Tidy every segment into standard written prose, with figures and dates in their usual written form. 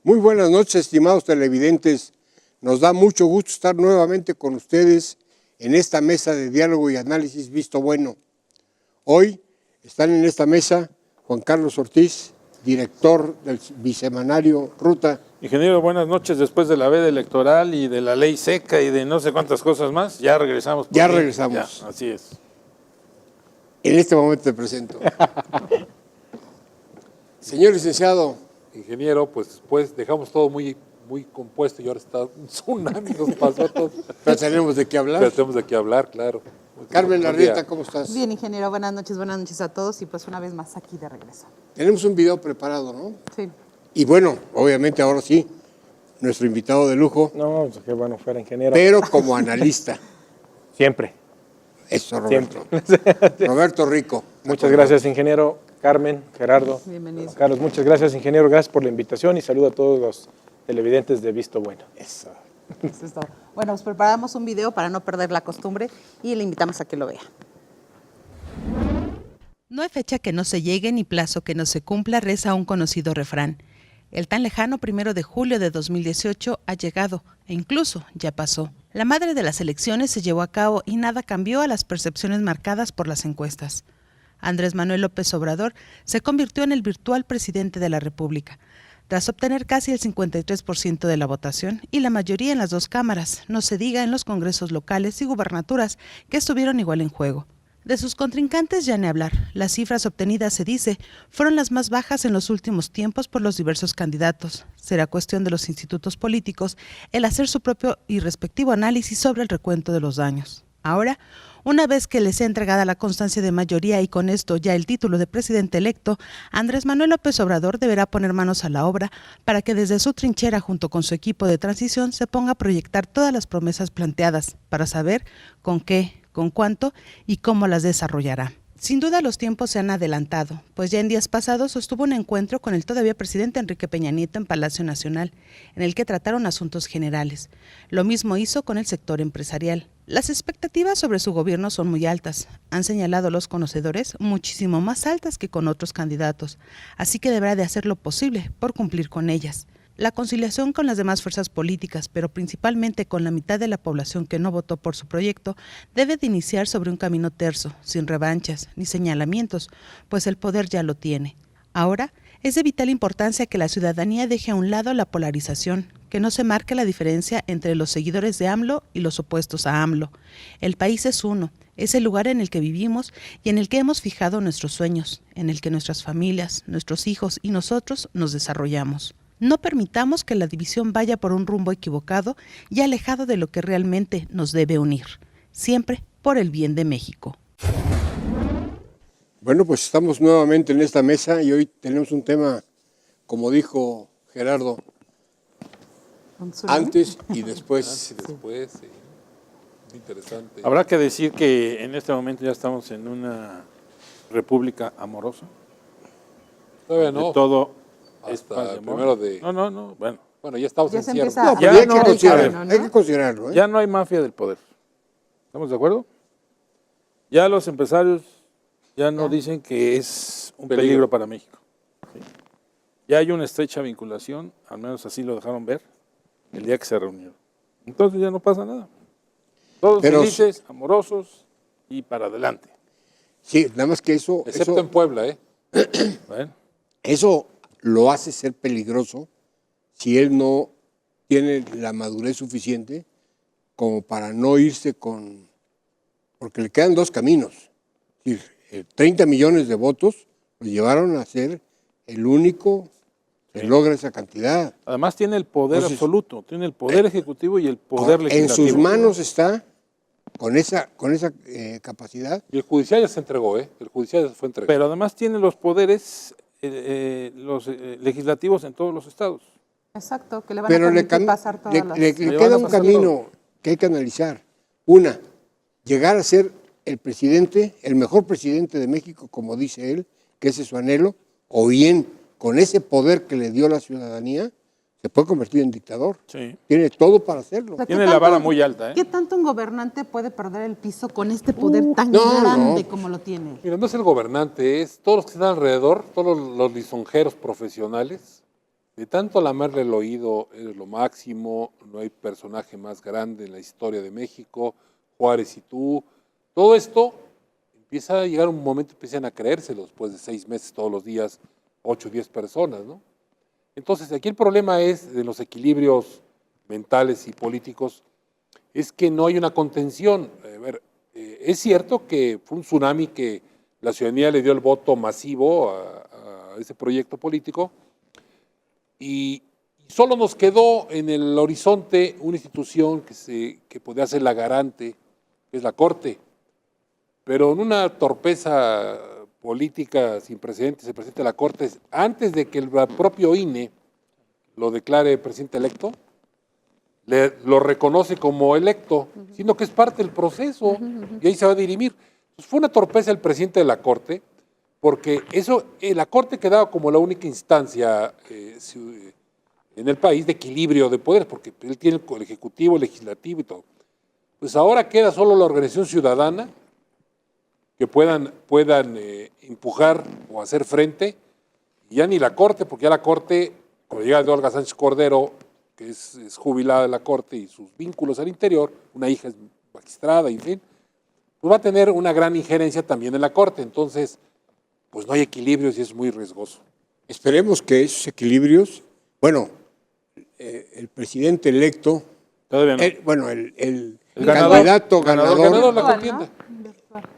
Muy buenas noches, estimados televidentes. Nos da mucho gusto estar nuevamente con ustedes en esta mesa de diálogo y análisis Visto Bueno. Hoy están en esta mesa Juan Carlos Ortiz, director del bisemanario Ruta. Ingeniero, buenas noches. Después de la veda electoral y de la ley seca y de no sé cuántas cosas más, ya regresamos. Ya regresamos. Ya, así es. En este momento te presento. Señor licenciado. Ingeniero, pues dejamos todo muy compuesto y ahora está un tsunami, nos pasó todo. Pero tenemos de qué hablar. Pero tenemos de qué hablar, claro. Carmen Larrieta, ¿cómo estás? Bien, ingeniero, buenas noches a todos y pues una vez más aquí de regreso. Tenemos un video preparado, ¿no? Sí. Y bueno, obviamente ahora sí, nuestro invitado de lujo, No, pues qué bueno fuera ingeniero. pero como analista. Siempre. Eso, Roberto. Siempre. Roberto Rico. Muchas gracias, ingeniero. Carmen, Gerardo, Bienvenido. Carlos, muchas gracias, ingeniero. Gracias por la invitación y saludo a todos los televidentes de Visto Bueno. Eso. Eso es todo. Bueno, pues preparamos un video para no perder la costumbre y le invitamos a que lo vea. No hay fecha que no se llegue ni plazo que no se cumpla, reza un conocido refrán. El tan lejano 1 de julio de 2018 ha llegado e incluso ya pasó. La madre de las elecciones se llevó a cabo y nada cambió a las percepciones marcadas por las encuestas. Andrés Manuel López Obrador se convirtió en el virtual presidente de la República, tras obtener casi el 53% de la votación y la mayoría en las dos cámaras, no se diga en los congresos locales y gubernaturas, que estuvieron igual en juego. De sus contrincantes ya ni hablar. Las cifras obtenidas, se dice, fueron las más bajas en los últimos tiempos por los diversos candidatos. Será cuestión de los institutos políticos el hacer su propio y respectivo análisis sobre el recuento de los daños. Ahora, una vez que les sea entregada la constancia de mayoría y con esto ya el título de presidente electo, Andrés Manuel López Obrador deberá poner manos a la obra para que desde su trinchera junto con su equipo de transición se ponga a proyectar todas las promesas planteadas para saber con qué, con cuánto y cómo las desarrollará. Sin duda los tiempos se han adelantado, pues ya en días pasados sostuvo un encuentro con el todavía presidente Enrique Peña Nieto en Palacio Nacional, en el que trataron asuntos generales. Lo mismo hizo con el sector empresarial. Las expectativas sobre su gobierno son muy altas, han señalado los conocedores, muchísimo más altas que con otros candidatos, así que deberá de hacer lo posible por cumplir con ellas. La conciliación con las demás fuerzas políticas, pero principalmente con la mitad de la población que no votó por su proyecto, debe de iniciar sobre un camino terso, sin revanchas ni señalamientos, pues el poder ya lo tiene. Ahora, es de vital importancia que la ciudadanía deje a un lado la polarización, que no se marque la diferencia entre los seguidores de AMLO y los opuestos a AMLO. El país es uno, es el lugar en el que vivimos y en el que hemos fijado nuestros sueños, en el que nuestras familias, nuestros hijos y nosotros nos desarrollamos. No permitamos que la división vaya por un rumbo equivocado y alejado de lo que realmente nos debe unir, siempre por el bien de México. Bueno, pues estamos nuevamente en esta mesa y hoy tenemos un tema, como dijo Gerardo, antes y después. Antes y después, sí. Muy interesante. Habrá que decir que en este momento ya estamos en una república amorosa. Todavía no. De todo es Hasta paz y el amor. primero de... No, bueno. Bueno, ya estamos Ya en se cierre. empieza No, a pero ya hay, no, que considerarlo, ¿no? hay que considerarlo, ¿eh? Ya no hay mafia del poder. ¿Estamos de acuerdo? Ya los empresarios ya no dicen que es un peligro para México. ¿Sí? Ya hay una estrecha vinculación, al menos así lo dejaron ver, el día que se reunieron. Entonces ya no pasa nada. Todos Pero felices, amorosos y para adelante. Sí, nada más que eso, Excepto en Puebla, ¿eh? Bueno, eso lo hace ser peligroso si él no tiene la madurez suficiente como para no irse con... Porque le quedan dos caminos. Es decir, 30 millones de votos lo llevaron a ser el único que logra esa cantidad. además tiene el poder Entonces, absoluto, tiene el poder ejecutivo y el poder En legislativo. sus manos está, con esa capacidad. Y el judicial ya se entregó, ¿eh? El judicial ya fue entregado. Pero además tiene los poderes legislativos en todos los estados. Exacto, que le van Pero a le permitir pasar todas las... le van queda a un pasar camino que hay que analizar. Una, llegar a ser el presidente, el mejor presidente de México, como dice él, que ese es su anhelo, o bien con ese poder que le dio la ciudadanía, se puede convertir en dictador. Sí. Tiene todo para hacerlo. O sea, ¿qué Tiene la vara muy alta, ¿eh? ¿Qué tanto un gobernante puede perder el piso con este poder tan no, grande no. como lo tiene? Mira, no es el gobernante, es todos los que están alrededor, todos los lisonjeros profesionales, De tanto lamerle el oído, eres lo máximo, no hay personaje más grande en la historia de México, Juárez y tú, todo esto empieza a llegar un momento, empiezan a creérselo después de 6 meses todos los días, 8 o 10 personas, ¿no? Entonces, aquí el problema es de los equilibrios mentales y políticos, es que no hay una contención. A ver, es cierto que fue un tsunami que la ciudadanía le dio el voto masivo a ese proyecto político y solo nos quedó en el horizonte una institución que podía ser la garante, que es la Corte, pero en una torpeza política sin precedentes, el presidente de la Corte, antes de que el propio INE lo declare presidente electo, lo reconoce como electo, sino que es parte del proceso y ahí se va a dirimir. Pues fue una torpeza el presidente de la Corte, porque eso, la Corte quedaba como la única instancia en el país de equilibrio de poderes, porque él tiene el Ejecutivo, el Legislativo y todo. Pues ahora queda solo la organización ciudadana que puedan empujar o hacer frente, y ya ni la Corte, porque ya la Corte, cuando llega de Olga Sánchez Cordero, que es jubilada de la Corte y sus vínculos al interior, una hija es magistrada, en fin, pues va a tener una gran injerencia también en la Corte. Entonces, pues no hay equilibrios y es muy riesgoso. Esperemos que esos equilibrios, bueno, el presidente electo, Todavía no. el ganador. candidato Ganador ganador, la contienda.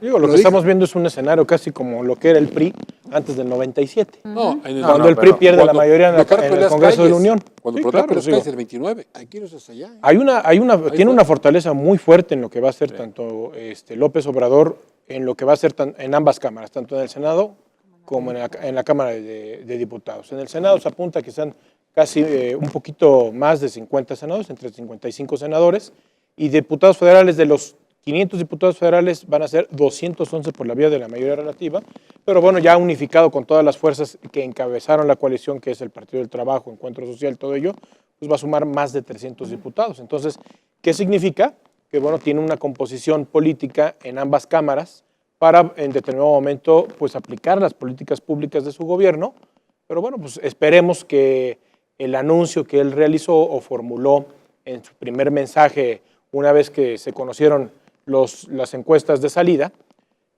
Digo, lo que estamos viendo es un escenario casi como lo que era el PRI antes del 97. No, Cuando el PRI pierde la mayoría en el Congreso de la Unión. Cuando Sí, protesta claro, los digo. calles el 29. aquí no es hasta allá. Tiene una fortaleza muy fuerte en lo que va a hacer tanto López Obrador, en lo que va a hacer en ambas cámaras, tanto en el Senado como en la Cámara de Diputados. En el Senado se apunta que sean casi un poquito más de 50 senadores, entre 55 senadores, y diputados federales, de los 500 diputados federales van a ser 211 por la vía de la mayoría relativa, pero bueno, ya unificado con todas las fuerzas que encabezaron la coalición, que es el Partido del Trabajo, Encuentro Social, todo ello, pues va a sumar más de 300 diputados. Entonces, ¿qué significa? Que bueno, tiene una composición política en ambas cámaras para en determinado momento pues aplicar las políticas públicas de su gobierno, pero bueno, pues esperemos que el anuncio que él realizó o formuló en su primer mensaje una vez que se conocieron las encuestas de salida,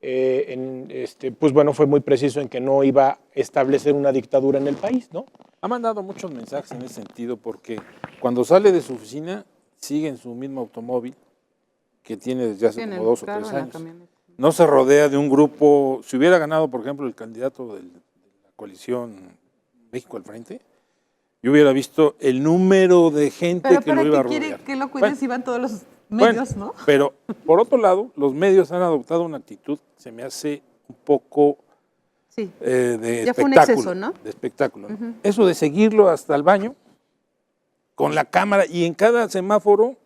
pues bueno, fue muy preciso en que no iba a establecer una dictadura en el país, ¿no? Ha mandado muchos mensajes en ese sentido porque cuando sale de su oficina sigue en su mismo automóvil que tiene desde hace como 2 o 3 años. No se rodea de un grupo. Si hubiera ganado, por ejemplo, el candidato de la coalición México al Frente, yo hubiera visto el número de gente Pero que lo ¿para iba a qué rodear. quiere que lo cuiden Bueno, si van todos los medios, bueno, no? Pero, por otro lado, los medios han adoptado una actitud, se me hace un poco Sí. de Ya fue un espectáculo. exceso, ¿no? De espectáculo, ¿no? Eso de seguirlo hasta el baño, con la cámara, y en cada semáforo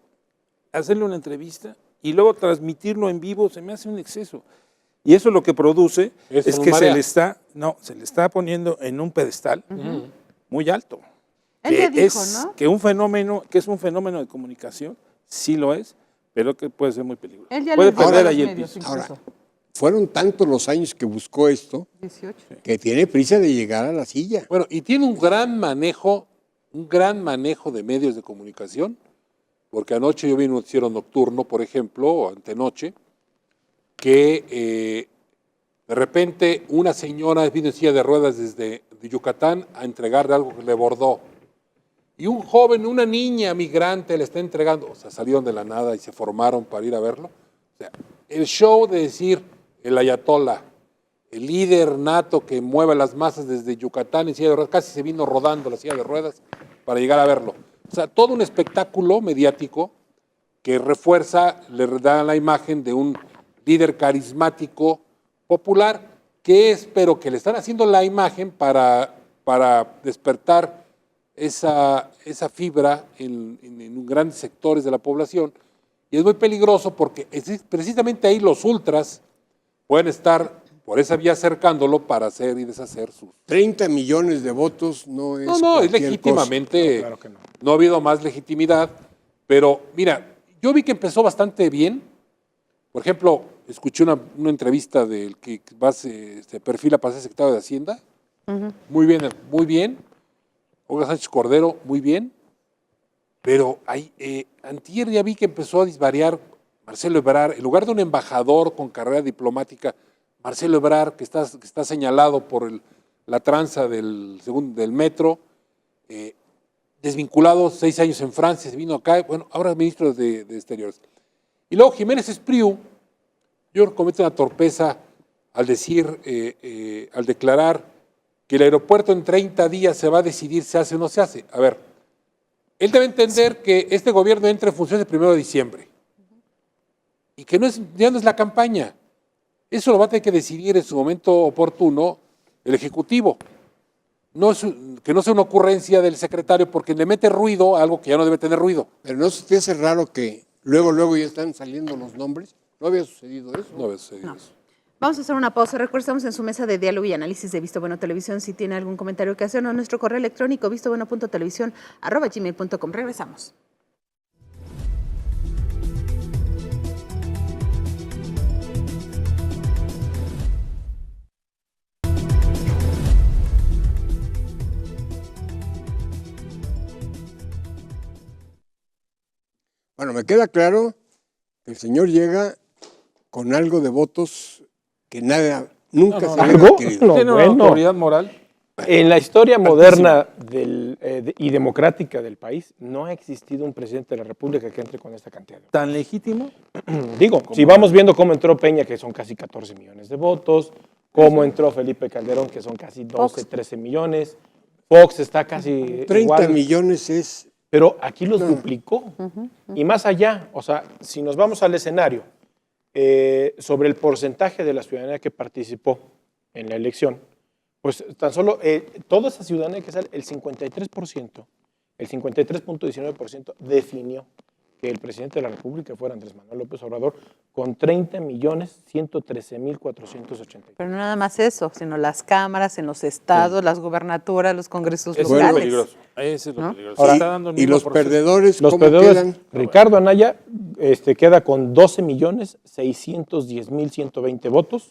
hacerle una entrevista y luego transmitirlo en vivo, se me hace un exceso. Y eso lo que produce Eso es nos que marea. se le está poniendo en un pedestal muy alto. Él ya Que dijo, es, ¿no? que es un fenómeno de comunicación, sí lo es, pero que puede ser muy peligroso. Él ya Puede les dijo a perder los ahí el medios piso. Ahora, incluso. fueron tantos los años que buscó esto 18. que tiene prisa de llegar a la silla. Bueno, y tiene un gran manejo de medios de comunicación, porque anoche yo vi un noticiero nocturno, por ejemplo, o antenoche, que de repente una señora vino en silla de ruedas desde Yucatán a entregarle algo que le bordó. Y un joven, una niña migrante le está entregando, o sea, salieron de la nada y se formaron para ir a verlo. O sea, el show de decir el ayatollah, el líder nato que mueve las masas desde Yucatán en silla de ruedas, casi se vino rodando la silla de ruedas para llegar a verlo. O sea, todo un espectáculo mediático que refuerza, le da la imagen de un líder carismático, popular, que es, pero que le están haciendo la imagen para despertar esa fibra en grandes sectores de la población. Y es muy peligroso porque precisamente ahí los ultras pueden estar por esa vía acercándolo para hacer y deshacer sus... 30 millones de votos no es No, es cualquier legítimamente, No, claro que no. no ha habido más legitimidad, pero mira, yo vi que empezó bastante bien. Por ejemplo, escuché una entrevista del que se perfila para ser secretario de Hacienda. Muy bien, muy bien. Olga Sánchez Cordero, muy bien, pero antier ya vi que empezó a disvariar Marcelo Ebrard, en lugar de un embajador con carrera diplomática, Marcelo Ebrard, que está señalado por la tranza del metro, desvinculado 6 años en Francia, se vino acá, bueno, ahora es ministro de Exteriores. Y luego Jiménez Espriu, yo comete una torpeza al declarar que el aeropuerto en 30 días se va a decidir si se hace o no se hace. A ver, él debe entender que este gobierno entra en funciones el 1 de diciembre y que ya no es la campaña. Eso lo va a tener que decidir en su momento oportuno el Ejecutivo. Que no sea una ocurrencia del secretario porque le mete ruido a algo que ya no debe tener ruido. Pero ¿no se te hace raro que luego ya están saliendo los nombres? ¿No había sucedido eso? No había sucedido eso. Vamos a hacer una pausa. Recuerda, estamos en su mesa de diálogo y análisis de Visto Bueno Televisión. Si tiene algún comentario que hacer, no, nuestro correo electrónico vistobueno.televisión@gmail.com. Regresamos. Bueno, me queda claro que el señor llega con algo de votos que nunca se había ¿Algo? adquirido. No, Tiene una bueno. autoridad moral. En la historia moderna y democrática del país, no ha existido un presidente de la República que entre con esta cantidad de votos. Tan legítimo. Digo, si vamos viendo cómo entró Peña, que son casi 14 millones de votos, cómo entró Felipe Calderón, que son casi 12, 13 millones, Fox está casi 30 igual, millones es... pero aquí los duplicó. Y más allá, o sea, si nos vamos al escenario, sobre el porcentaje de la ciudadanía que participó en la elección, pues tan solo toda esa ciudadanía que sale, el 53.19% definió que el presidente de la República fuera Andrés Manuel López Obrador con 30.113.480. Pero no nada más eso, sino las cámaras en los estados, las gubernaturas, los congresos Eso locales. es lo peligroso. Ese es lo ¿No? peligroso. Ahora, Se está dando el y mismo los proceso. perdedores, Los ¿cómo perdedores, quedan? Ricardo Anaya queda con 12.610.120 votos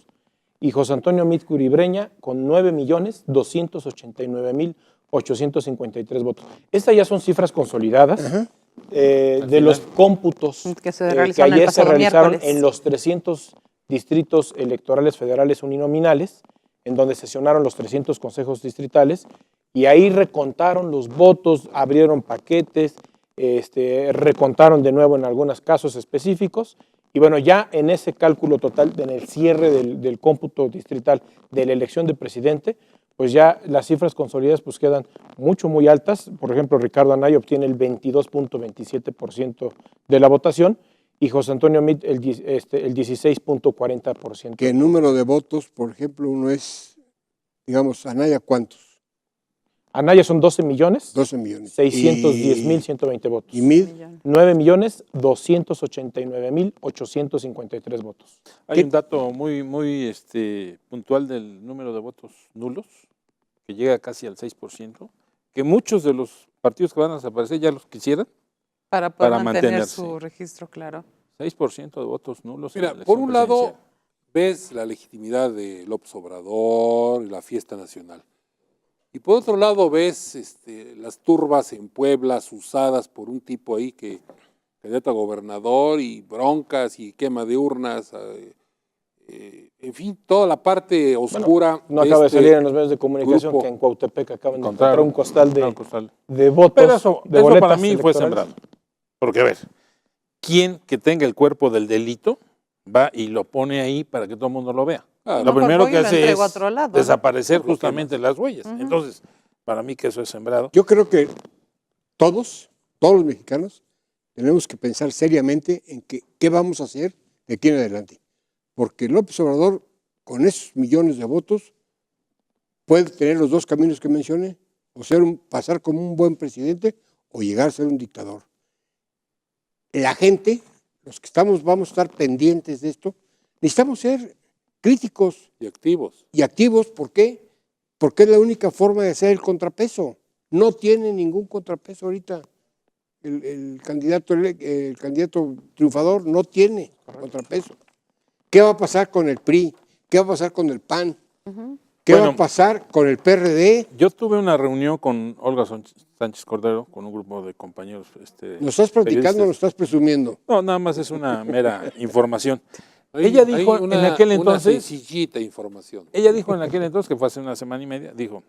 y José Antonio Meade Curibreña con 9.289.853 votos. Estas ya son cifras consolidadas de los cómputos Que se que realizaron el ayer se pasado realizaron miércoles. en los 300 distritos electorales federales uninominales, en donde sesionaron los 300 consejos distritales, y ahí recontaron los votos, abrieron paquetes, recontaron de nuevo en algunos casos específicos, y bueno, ya en ese cálculo total, en el cierre del cómputo distrital de la elección de presidente, pues ya las cifras consolidadas pues quedan muy altas. Por ejemplo, Ricardo Anaya obtiene el 22.27% de la votación y José Antonio Meade el 16.40%. Que el número de votos, por ejemplo, uno es, digamos, Anaya, ¿cuántos? Anaya son 12 millones. 12 millones. 610.120 votos. ¿Y Meade? 9.289.853 votos. Hay un dato muy puntual del número de votos nulos, que llega casi al 6%, que muchos de los partidos que van a desaparecer ya los quisieran. Para poder para mantener mantenerse. su registro, claro. 6% de votos nulos. en Mira, la por elección un lado presidencial. ves la legitimidad de López Obrador y la fiesta nacional. Y por otro lado ves las turbas en Puebla usadas por un tipo ahí que candidato a gobernador y broncas y quema de urnas, en fin, toda la parte oscura. No acaba de salir en los medios de comunicación grupo. que en Cuautepec acaban de Encontraron encontrar un costal un costal. de votos. Pero eso de boletas para mí fue electorales. sembrado. Porque, a ver, ¿quién que tenga el cuerpo del delito va y lo pone ahí para que todo el mundo lo vea? Ah, Lo mejor primero voy y que lo hace entrego a es otro lado, ¿no? desaparecer Por lo que justamente las huellas. Entonces, para mí que eso es sembrado. Yo creo que todos los mexicanos, tenemos que pensar seriamente en qué vamos a hacer de aquí en adelante. Porque López Obrador, con esos millones de votos, puede tener los dos caminos que mencioné, o pasar como un buen presidente o llegar a ser un dictador. La gente, los que vamos a estar pendientes de esto, necesitamos ser críticos y activos. y activos. ¿Por qué? Porque es la única forma de hacer el contrapeso. No tiene ningún contrapeso ahorita. El candidato triunfador no tiene contrapeso. ¿Qué va a pasar con el PRI? ¿Qué va a pasar con el PAN? ¿Qué va Bueno. a pasar con el PRD? Yo tuve una reunión con Olga Sánchez Cordero, con un grupo de compañeros. ¿Nos estás platicando o periodistas. nos estás presumiendo? No, nada más es una mera información. Hay- Ella dijo hay en aquel una entonces, sencillita información. ella dijo en aquel entonces, que fue hace una semana y media, dijo,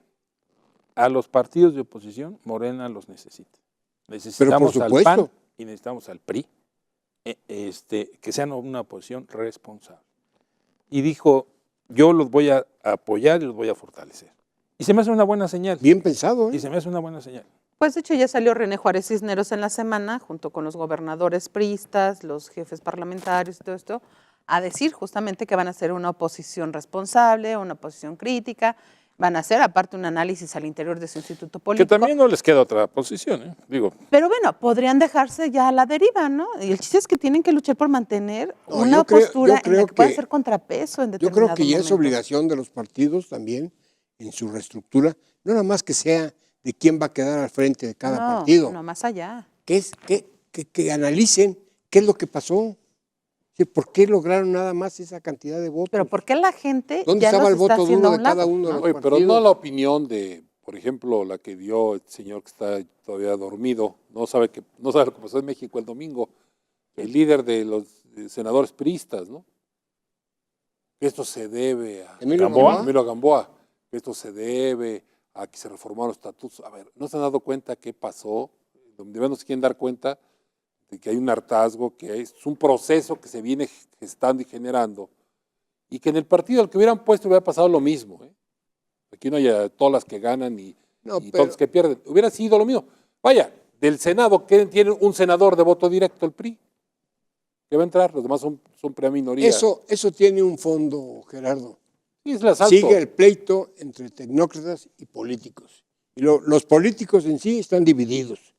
a los partidos de oposición, Morena los necesita. Necesitamos al supuesto. PAN y necesitamos al PRI, que sean una oposición responsable. Y dijo, yo los voy a apoyar y los voy a fortalecer. Y se me hace una buena señal. Bien pensado, Y ¿eh? se me hace una buena señal. Pues de hecho ya salió René Juárez Cisneros en la semana, junto con los gobernadores priistas, los jefes parlamentarios y todo esto, a decir justamente que van a ser una oposición responsable, una oposición crítica, van a hacer aparte un análisis al interior de su instituto político. Que también no les queda otra posición, ¿eh? Digo, Pero bueno, podrían dejarse ya a la deriva, ¿no? Y el chiste es que tienen que luchar por mantener No, una yo creo- postura yo en la creo que pueda que- ser contrapeso en Yo determinado creo que ya es momento. obligación de los partidos también, en su reestructura, no nada más que sea de quién va a quedar al frente de cada No, partido, no, más allá. que analicen qué es lo que pasó, sí, por qué lograron nada más esa cantidad de votos. Pero ¿por qué la gente ¿Dónde ya estaba nos el voto está haciendo duro a de un cada lado? uno de ¿no? los Oye, pero partidos? no la opinión de, por ejemplo, la que dio el señor que está todavía dormido, no sabe lo que pasó en México el domingo, el líder de los senadores priistas, ¿no? Que esto se debe a Emilio Emilio Gamboa, que esto se debe a que se reformaron los estatutos. A ver, ¿no se han dado cuenta qué pasó? Donde menos quieren dar cuenta de que hay un hartazgo, que es un proceso que se viene gestando y generando, y que en el partido al que hubieran puesto hubiera pasado lo mismo, ¿eh? Aquí no haya todas las que ganan y No, todas pero- las que pierden. Hubiera sido lo mismo. Vaya, del Senado, que tiene un senador de voto directo, el PRI, que va a entrar, los demás son preaminoría. Eso tiene un fondo, Gerardo. Sí, es el asalto. Sigue el pleito entre tecnócratas y políticos. Y los políticos en sí están divididos.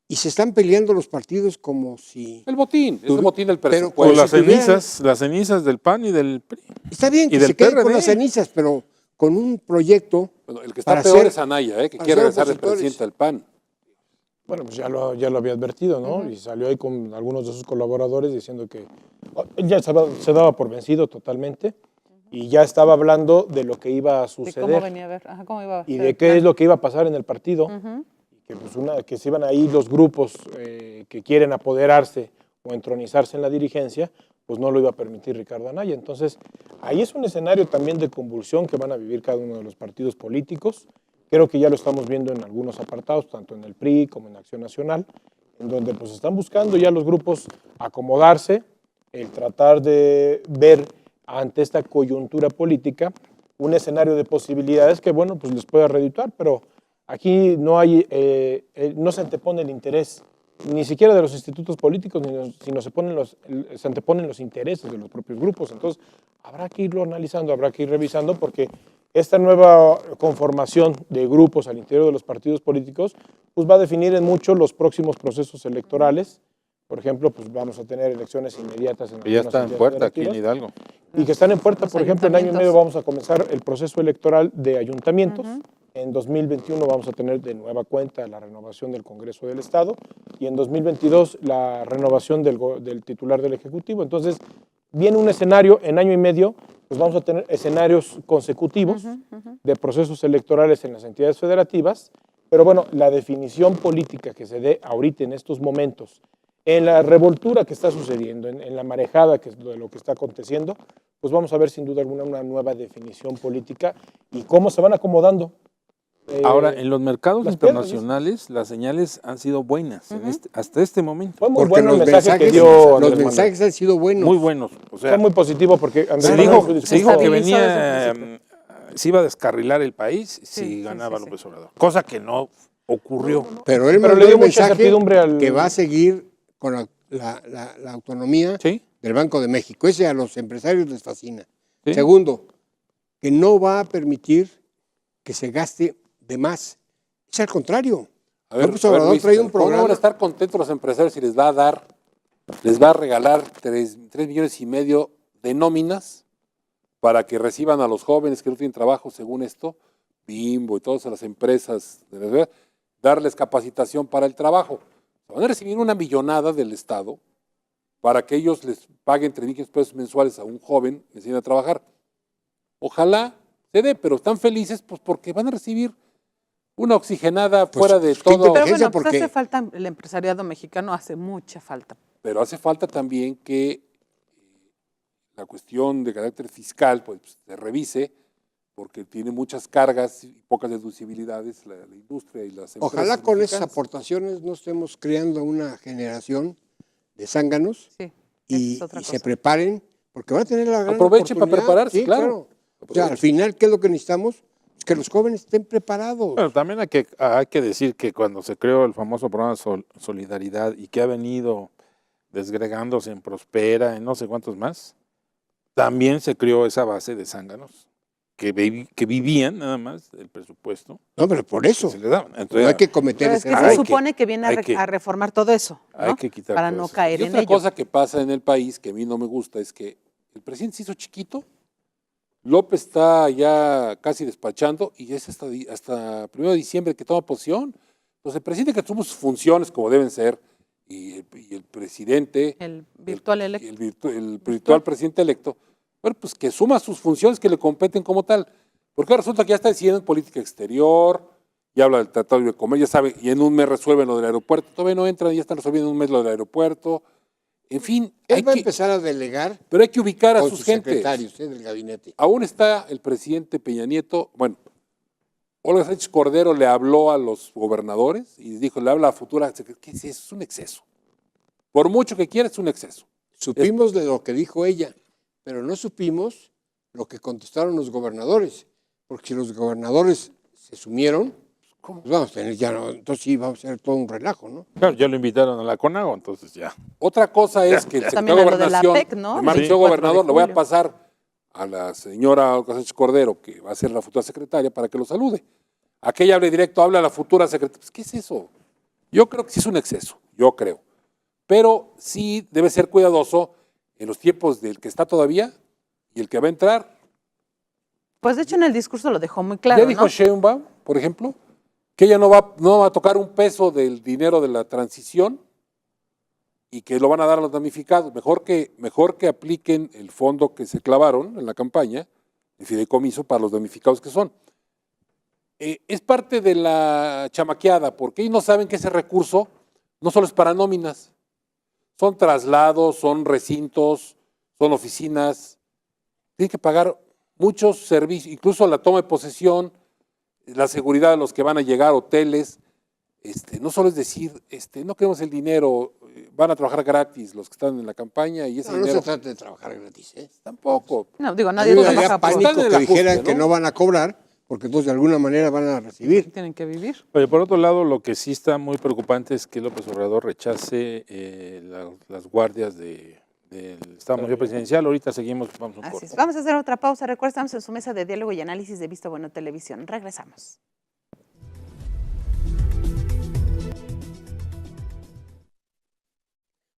Y se están peleando los partidos como si... El botín, es el Tuvi- botín del pero presupuesto. Pues las si tuvieran- cenizas del PAN y del PRI. Está bien Y que del se queden con PRD. las cenizas, pero con un proyecto... Bueno, el que está para peor ser- es Anaya, que para quiere ser regresar de opositores. presidente del PAN. Bueno, pues ya lo había advertido, ¿no? Y salió ahí con algunos de sus colaboradores diciendo que él ya se daba por vencido totalmente y ya estaba hablando de lo que iba a De suceder cómo venía a ver, ajá, cómo iba a y ser de el qué plan. es lo que iba a pasar en el partido. Ujú. Que, pues que se iban ahí los grupos que quieren apoderarse o entronizarse en la dirigencia, pues no lo iba a permitir Ricardo Anaya. Entonces, ahí es un escenario también de convulsión que van a vivir cada uno de los partidos políticos. Creo que ya lo estamos viendo en algunos apartados, tanto en el PRI como en Acción Nacional, en donde pues están buscando ya los grupos acomodarse, el tratar de ver ante esta coyuntura política un escenario de posibilidades que, bueno, pues les pueda redituar, pero aquí no hay, no se antepone el interés ni siquiera de los institutos políticos, sino se anteponen los intereses de los propios grupos. Entonces, habrá que irlo analizando, habrá que ir revisando, porque esta nueva conformación de grupos al interior de los partidos políticos pues va a definir en mucho los próximos procesos electorales. Por ejemplo, pues vamos a tener elecciones inmediatas en Que ya algunas está en entidades puerta aquí en federativas. Hidalgo. Y que están en puerta, Los por ejemplo, en año y medio ayuntamientos. vamos a comenzar el proceso electoral de ayuntamientos. En 2021 vamos a tener de nueva cuenta la renovación del Congreso del Estado y en 2022 la renovación del titular del Ejecutivo. Entonces, viene un escenario en año y medio, pues vamos a tener escenarios consecutivos de procesos electorales en las entidades federativas, pero bueno, la definición política que se dé ahorita en estos momentos, en la revoltura que está sucediendo, en la marejada que es de lo que está aconteciendo, pues vamos a ver sin duda alguna una nueva definición política y cómo se van acomodando. Ahora, en los mercados las piedras, internacionales, las señales han sido buenas hasta este momento. Fue muy Porque bueno el los mensaje que mensajes, dio los Andrés Manuel. mensajes han sido buenos. Muy buenos. O sea, Fue muy positivo porque Andrés se Manuel dijo, en su se discurso- dijo que estabilizó venía, desde el se iba a descarrilar el país si sí, ganaba sí. López Obrador. Cosa que no ocurrió. Pero él Pero mandó le dio el mucha mensaje certidumbre al- que va a seguir con la autonomía Sí. del Banco de México. Ese a los empresarios les fascina. Sí. Segundo, que no va a permitir que se gaste de más. Es al contrario. A ver, López Obrador Luis, trae un ¿cómo programa. van a estar contentos los empresarios si les va a regalar 3,5 millones de nóminas para que reciban a los jóvenes que no tienen trabajo, según esto, Bimbo y todas las empresas de la ciudad, darles capacitación para el trabajo? Van a recibir una millonada del Estado para que ellos les paguen 3,500 pesos mensuales a un joven que enseñen a trabajar. Ojalá se dé, pero están felices pues porque van a recibir una oxigenada Pues, fuera de qué todo. Pero inteligencia, bueno, pues porque- hace falta, el empresariado mexicano hace mucha falta. Pero hace falta también que la cuestión de carácter fiscal pues, se revise, porque tiene muchas cargas y pocas deducibilidades la industria y las empresas. Ojalá con esas mexicanas. aportaciones no estemos creando una generación de zánganos Sí, esa y, es otra y se cosa. preparen, porque van a tener la gran Aprovechen para oportunidad. prepararse, Sí, claro. O sea, Aprovechen. al final, ¿qué es lo que necesitamos? Es que los jóvenes estén preparados. Bueno, también hay que decir que cuando se creó el famoso programa Solidaridad y que ha venido desgregándose en Prospera, en no sé cuántos más, también se creó esa base de zánganos que vivían nada más del presupuesto No, pero por que eso se les daban. no Entonces, hay que cometer Pero es ese que error. se supone que viene hay que- a reformar todo eso, hay ¿no? que quitar Para todo no eso. caer Y en otra ello. cosa que pasa en el país que a mí no me gusta es que el presidente se hizo chiquito, López está ya casi despachando y es hasta 1 de diciembre que toma posición. Entonces el presidente que asume sus funciones como deben ser y el presidente, El virtual electo. el virtual presidente electo, bueno, pues que suma sus funciones que le competen como tal. Porque ahora resulta que ya está decidiendo en política exterior, ya habla del Tratado de Comercio, ya sabe, y en un mes resuelven lo del aeropuerto, todavía no entran, ya están resolviendo en un mes lo del aeropuerto. En fin, Él va a empezar a delegar pero hay que ubicar a con sus sus gentes. secretarios del gabinete. Aún está el presidente Peña Nieto, bueno, Olga Sánchez Cordero le habló a los gobernadores y dijo, le habla a futura, ¿qué es eso? Es un exceso. Por mucho que quiera, es un exceso. Supimos de lo que dijo ella, pero no supimos lo que contestaron los gobernadores, porque si los gobernadores se sumieron, pues vamos a tener ya, entonces sí, vamos a hacer todo un relajo, ¿no? claro, ya lo invitaron a la CONAGO, entonces ya. Otra cosa es que el También secretario de a lo de la Gobernación, PEC, ¿no? el señor 24 de gobernador, le voy a julio. pasar a la señora Olga Sánchez Cordero, que va a ser la futura secretaria, para que lo salude. Aquella hable directo, habla a la futura secretaria. Pues, ¿qué es eso? Yo creo que sí es un exceso, yo creo. Pero sí debe ser cuidadoso en los tiempos del que está todavía y el que va a entrar. Pues de hecho en el discurso lo dejó muy claro, Ya dijo ¿no? Sheinbaum, por ejemplo, que ella no va a tocar un peso del dinero de la transición y que lo van a dar a los damnificados. Mejor que apliquen el fondo que se clavaron en la campaña, el fideicomiso para los damnificados que son. Es parte de la chamaqueada, porque ellos no saben que ese recurso no solo es para nóminas, son traslados, son recintos, son oficinas, tienen que pagar muchos servicios, incluso la toma de posesión, la seguridad de los que van a llegar, hoteles. No solo es decir, no queremos el dinero, van a trabajar gratis los que están en la campaña y ese No, no dinero se trata de trabajar gratis, ¿eh? tampoco. No, digo, A nadie mí me daría trabaja por... pánico Están en que el ajuste, dijeran que ¿no? no van a cobrar, porque entonces de alguna manera van a recibir. Tienen que vivir. Oye, por otro lado, lo que sí está muy preocupante es que López Obrador rechace las guardias del Estado Mayor Presidencial. Ahorita seguimos, vamos un Así corte. es. Vamos a hacer otra pausa. Recuerda, estamos en su mesa de diálogo y análisis de Visto Bueno Televisión. Regresamos.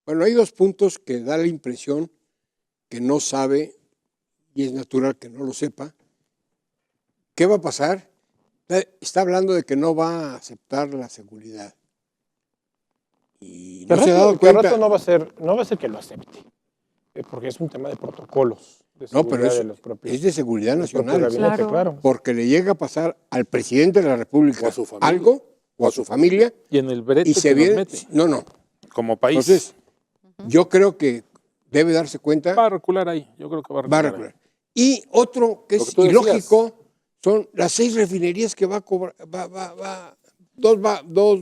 Bueno, hay dos puntos que da la impresión que no sabe, y es natural que no lo sepa. ¿Qué va a pasar? Está hablando de que no va a aceptar la seguridad. Y no se ha dado Que al cuenta. rato no va a ser que lo acepte, porque es un tema de protocolos, de No, pero seguridad es, de los propios, es de seguridad del propio nacional. gabinete, Claro. claro. Porque le llega a pasar al presidente de la República O a su familia. algo, o a su familia, Y en el brete y se que nos viene. mete No. como país. Entonces, yo creo que debe darse cuenta. va a recular ahí. Yo creo que va a Va a recular. recular. Y otro que Lo que es tú decías. ilógico son las 6 refinerías que va a cobrar. Dos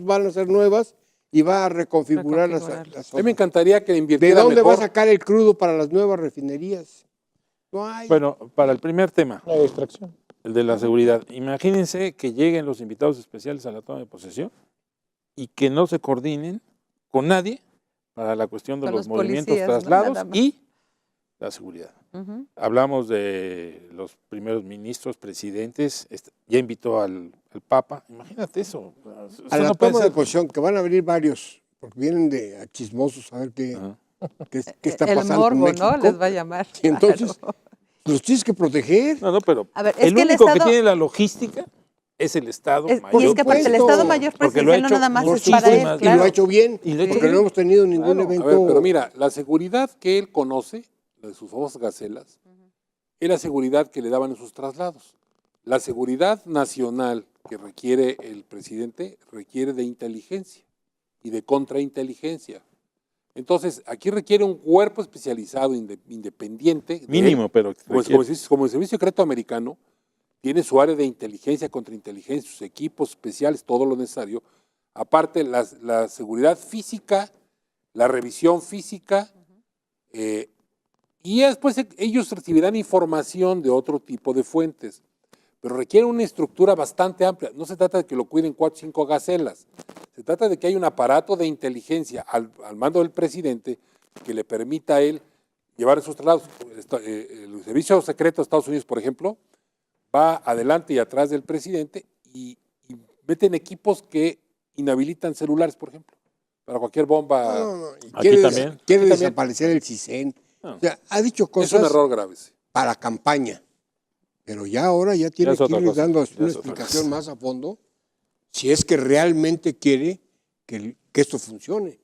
van a ser nuevas y va a reconfigurar las A mí me otras. encantaría que ¿De invirtiera dónde mejor. va a sacar el crudo para las nuevas refinerías? No hay. Bueno, para el primer tema, No hay distracción. el de la seguridad. Imagínense que lleguen los invitados especiales a la toma de posesión y que no se coordinen con nadie para la cuestión de Con los los movimientos, policías, ¿no? traslados Nada más. y la seguridad. Ujú. Hablamos de los primeros ministros, presidentes, ya invitó al Papa. Imagínate eso. Eso a la no puede toma de ser. posesión, que van a venir varios, porque vienen a chismosos a ver qué está El pasando en morbo, México. ¿no? Les va a llamar. Y entonces, Claro. los tienes que proteger. No, pero A ver, es el que el único que Estado- tiene la logística es el Estado Y mayor. es que aparte el supuesto. Estado Mayor Porque lo ha Presidencial no hecho nada más es muchísimas- para él, Y lo claro. ha hecho bien, Y lo ha hecho porque bien. no hemos tenido ningún Claro. evento. A ver, pero mira, la seguridad que él conoce, la de sus famosas gacelas, es la seguridad que le daban en sus traslados. La seguridad nacional que requiere el presidente requiere de inteligencia y de contrainteligencia. Entonces, aquí requiere un cuerpo especializado, independiente. de Mínimo, él, pero como el Servicio Secreto Americano, tiene su área de inteligencia, contrainteligencia, sus equipos especiales, todo lo necesario. Aparte, la seguridad física, la revisión física, y después ellos recibirán información de otro tipo de fuentes. Pero requiere una estructura bastante amplia. No se trata de que lo cuiden 4 o 5 gacelas. Se trata de que haya un aparato de inteligencia al mando del presidente que le permita a él llevar esos traslados. El Servicio Secreto de Estados Unidos, por ejemplo, va adelante y atrás del presidente y meten equipos que inhabilitan celulares, por ejemplo, para cualquier bomba. No. Aquí también. Quiere desaparecer el CISEN. No. O sea, ha dicho Es cosas un error grave. Sí. para campaña. Pero ya ahora ya tiene es que otra irles cosa, dando ya una es otra explicación cosa. más a fondo si es que realmente quiere que esto funcione.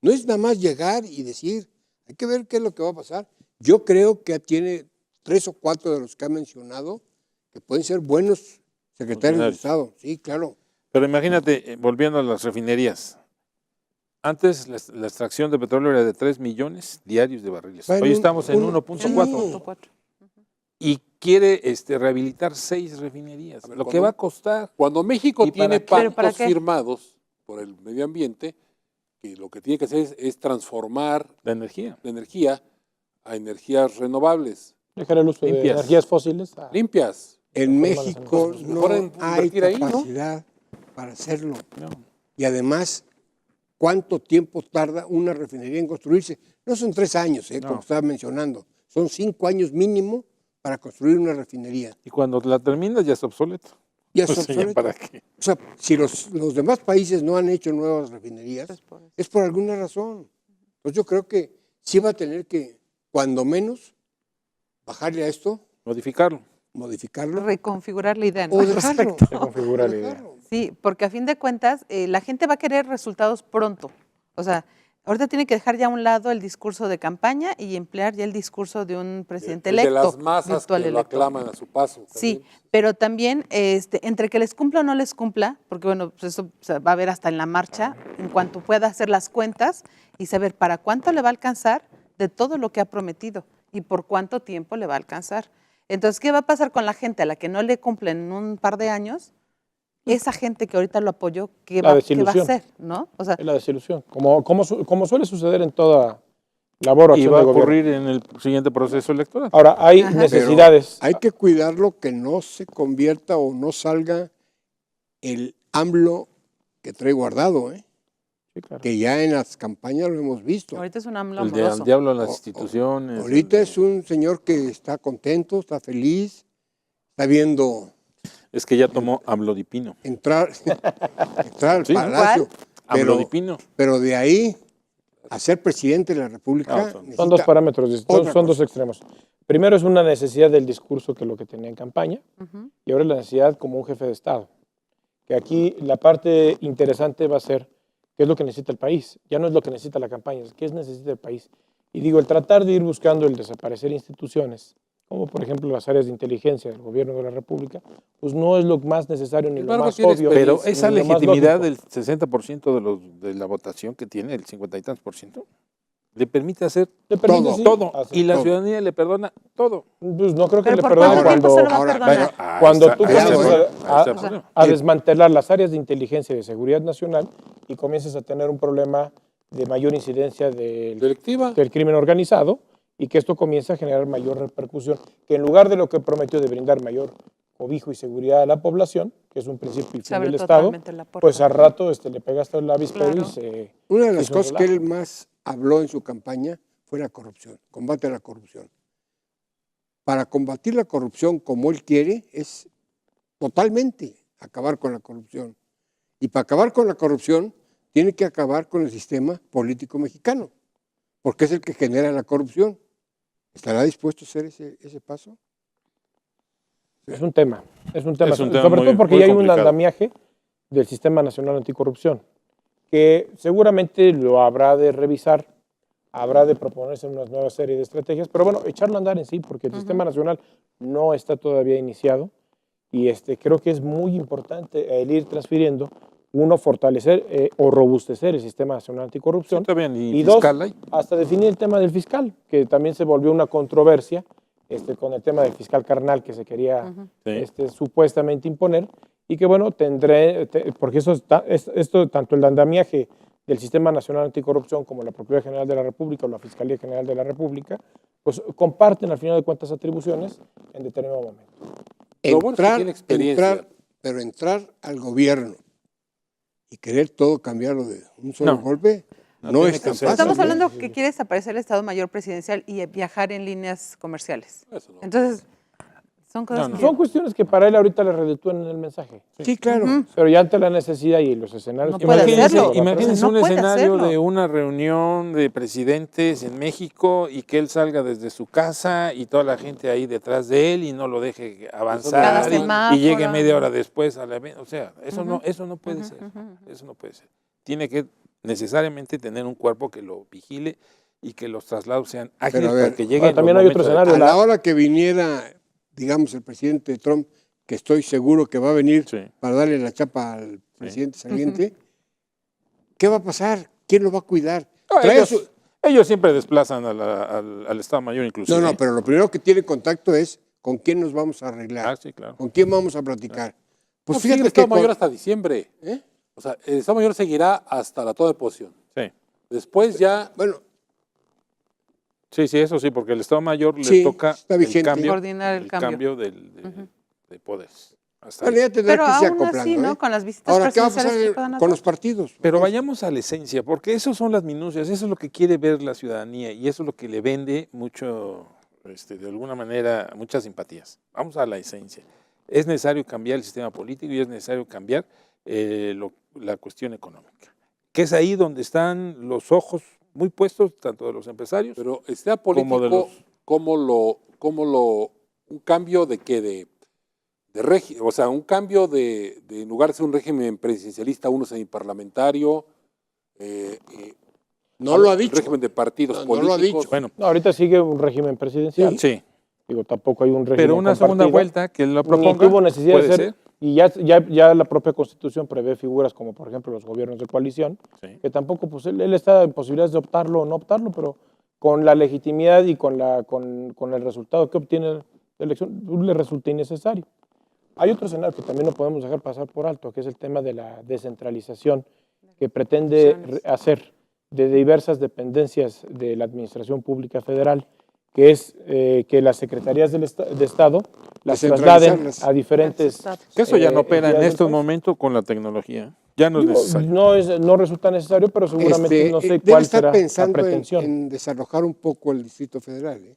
No es nada más llegar y decir, hay que ver qué es lo que va a pasar. Yo creo que tiene 3 o 4 de los que ha mencionado que pueden ser buenos secretarios de Funcionarios. Estado. Sí, claro. Pero imagínate, volviendo a las refinerías. Antes la extracción de petróleo era de 3 millones diarios de barriles. Bueno, Hoy estamos en 1.4. 1.4. Y quiere rehabilitar 6 refinerías. A ver, Lo que va a costar. Cuando México ¿Y para tiene qué? ¿Pero para pactos qué? firmados por el medio ambiente, que lo que tiene que hacer es transformar La energía. la energía a energías renovables, Dejar el uso de Limpias. energías fósiles. limpias. En Reformas México en- mejor no en hay invertir ahí, ¿no? capacidad para hacerlo. No. Y además, ¿cuánto tiempo tarda una refinería en construirse? No son 3 años, No. como estaba mencionando. Son 5 años mínimo para construir una refinería. Y cuando la terminas ya es obsoleto. Ya es O sea, ¿ya obsoleto. para qué? O sea, si los demás países no han hecho nuevas refinerías, Pues por eso. es por alguna razón. Pues yo creo que sí va a tener que, cuando menos, bajarle a esto, Modificarlo. modificarlo, Reconfigurar la idea. ¿no? o Al dejarlo. respecto. Se configura O la idea. dejarlo. Sí, porque a fin de cuentas la gente va a querer resultados pronto. O sea, ahorita tiene que dejar ya a un lado el discurso de campaña y emplear ya el discurso de un presidente El electo. de las masas virtual que lo electo. aclaman a su paso. Sí, también. pero también entre que les cumpla o no les cumpla, porque bueno, pues eso se va a ver hasta en la marcha, en cuanto pueda hacer las cuentas y saber para cuánto le va a alcanzar de todo lo que ha prometido y por cuánto tiempo le va a alcanzar. Entonces, ¿qué va a pasar con la gente a la que no le cumplen en un par de años? Esa gente que ahorita lo apoyó, ¿qué La va a desilusión. hacer? ¿No? O sea, Es la desilusión, como suele suceder en toda labor o Y acción va a de gobierno. ocurrir en el siguiente proceso electoral. Ahora, hay Ajá. Pero necesidades. hay que cuidarlo que no se convierta o no salga el AMLO que trae guardado, ¿eh? Sí, claro. Que ya en las campañas lo hemos visto. ahorita es un AMLO El amoroso. diablo en las O- instituciones. Ahorita es un señor que está contento, está feliz, está viendo Es que ya tomó amlodipino. entrar al Sí. palacio, pero, Amlodipino. pero de ahí a ser presidente de la República No, son Son dos necesita parámetros distintos, otra son dos cosa. extremos. Primero es una necesidad del discurso que lo que tenía en campaña, Ujú. y ahora es la necesidad como un jefe de Estado. Que aquí la parte interesante va a ser qué es lo que necesita el país. Ya no es lo que necesita la campaña, es qué necesita el país. Y digo, el tratar de ir buscando el desaparecer instituciones, como por ejemplo las áreas de inteligencia del gobierno de la República, pues no es lo más necesario ni Sin lo embargo, más tiene obvio. Pero experiencia. esa ni lo más legitimidad lógico. del 60% de la votación que tiene, el 50 y tantos por ciento, le permite hacer Le permite, todo, sí, todo. hacer Y la todo. ciudadanía le perdona todo. Pues no creo que Pero le ¿por perdone cuánto tiempo cuando, se lo va a ahora, perdonar? Ahí cuando está, tú ahí está, comiences ahí está el a problema. desmantelar las áreas de inteligencia y de seguridad nacional y comiences a tener un problema de mayor incidencia Delictiva. del crimen organizado y que esto comienza a generar mayor repercusión, que en lugar de lo que prometió de brindar mayor cobijo y seguridad a la población, que es un principio y Se fin abre del Estado, totalmente la puerta. pues al rato le pega hasta el avispero Claro. y se... Una de las hizo un cosas que él relajo. más habló en su campaña fue la corrupción, combate a la corrupción. Para combatir la corrupción como él quiere es totalmente acabar con la corrupción. Y para acabar con la corrupción tiene que acabar con el sistema político mexicano, porque es el que genera la corrupción. ¿Estará dispuesto a hacer ese paso? Es un tema, Es un sobre tema todo muy- porque muy ya hay un complicado. andamiaje del Sistema Nacional Anticorrupción, que seguramente lo habrá de revisar, habrá de proponerse una nueva serie de estrategias, pero bueno, echarlo a andar en sí, porque el Sistema Nacional no está todavía iniciado y creo que es muy importante el ir transfiriendo, uno, fortalecer o robustecer el Sistema Nacional Anticorrupción, Sí, está bien, y dos, fiscal hay. hasta definir el tema del fiscal, que también se volvió una controversia con el tema del fiscal carnal que se quería supuestamente imponer, y que bueno, porque esto, tanto el andamiaje del Sistema Nacional Anticorrupción como la Procuraduría General de la República o la Fiscalía General de la República, pues comparten al final de cuentas atribuciones en determinado momento. Lo bueno es que tiene experiencia. Pero entrar al gobierno y querer todo cambiarlo de un solo golpe, no tiene es tan que ser. fácil. Estamos hablando que quiere desaparecer el Estado Mayor Presidencial y viajar en líneas comerciales. Eso no. Entonces, son cosas que... Son cuestiones que para él ahorita le reditúan en el mensaje. Sí, claro. Pero ya ante la necesidad y los escenarios No que puede imagínense, hacerlo. Imagínense No un puede escenario hacerlo. de una reunión de presidentes en México y que él salga desde su casa y toda la gente ahí detrás de él y no lo deje Cada avanzar semáforo. y llegue media hora después al evento. O sea, eso no puede ser. Eso no puede ser. Tiene que necesariamente tener un cuerpo que lo vigile y que los traslados sean ágiles a ver, para que llegue. bueno, también hay otro escenario. A la hora que viniera, digamos, el presidente Trump, que estoy seguro que va a venir Sí. para darle la chapa al presidente saliente, ¿qué va a pasar? ¿Quién lo va a cuidar? No, Trae ellos siempre desplazan al Estado Mayor inclusive. No, pero lo primero que tiene contacto es con quién nos vamos a arreglar, Ah, sí, claro. con quién vamos a platicar. Pues No, sigue el fíjate Estado que Mayor hasta diciembre. ¿Eh? O sea, el Estado Mayor seguirá hasta la toma de posición. Sí. Después ya, bueno, Sí, eso sí, porque el Estado Mayor Sí, le toca está el vigente. cambio, Coordinar el cambio. de poderes. Hasta bueno, ahí. ya tendrá Pero que irse aún acoplando. así, ¿no? ¿eh? Con las visitas Ahora, ¿qué va a presidenciales que pasar puedan con los hacer. partidos? Pero vayamos a la esencia, porque eso son las minucias, eso es lo que quiere ver la ciudadanía y eso es lo que le vende mucho, de alguna manera, muchas simpatías. Vamos a la esencia. Es necesario cambiar el sistema político y es necesario cambiar la cuestión económica, que es ahí donde están los ojos muy puestos, tanto de los empresarios pero sea político, como de los... un cambio de qué, o sea, un cambio de en lugar de ser un régimen presidencialista, uno semiparlamentario, No lo ha dicho. régimen de partidos No, no políticos. lo ha dicho. Bueno, No, ahorita sigue un régimen presidencial. sí, Digo, tampoco hay un régimen pero una segunda compartido. vuelta que él lo Ni proponga, tuvo necesidad de puede ser. Y ya la propia Constitución prevé figuras como, por ejemplo, los gobiernos de coalición, Sí. que tampoco, pues él está en posibilidades de optarlo o no optarlo, pero con la legitimidad y con el resultado que obtiene la elección, le resulta innecesario. Hay otro escenario que también no podemos dejar pasar por alto, que es el tema de la descentralización que pretende hacer de diversas dependencias de la Administración Pública Federal, que es que las secretarías de Estado las trasladen Descentralizarlas. a diferentes... Que eso ya no opera en entidades del estos país. momentos con la tecnología. Ya no es Digo, necesario. no resulta necesario, pero seguramente no sé debe cuál estar será la pensando pretensión. en desalojar un poco el Distrito Federal. ¿eh?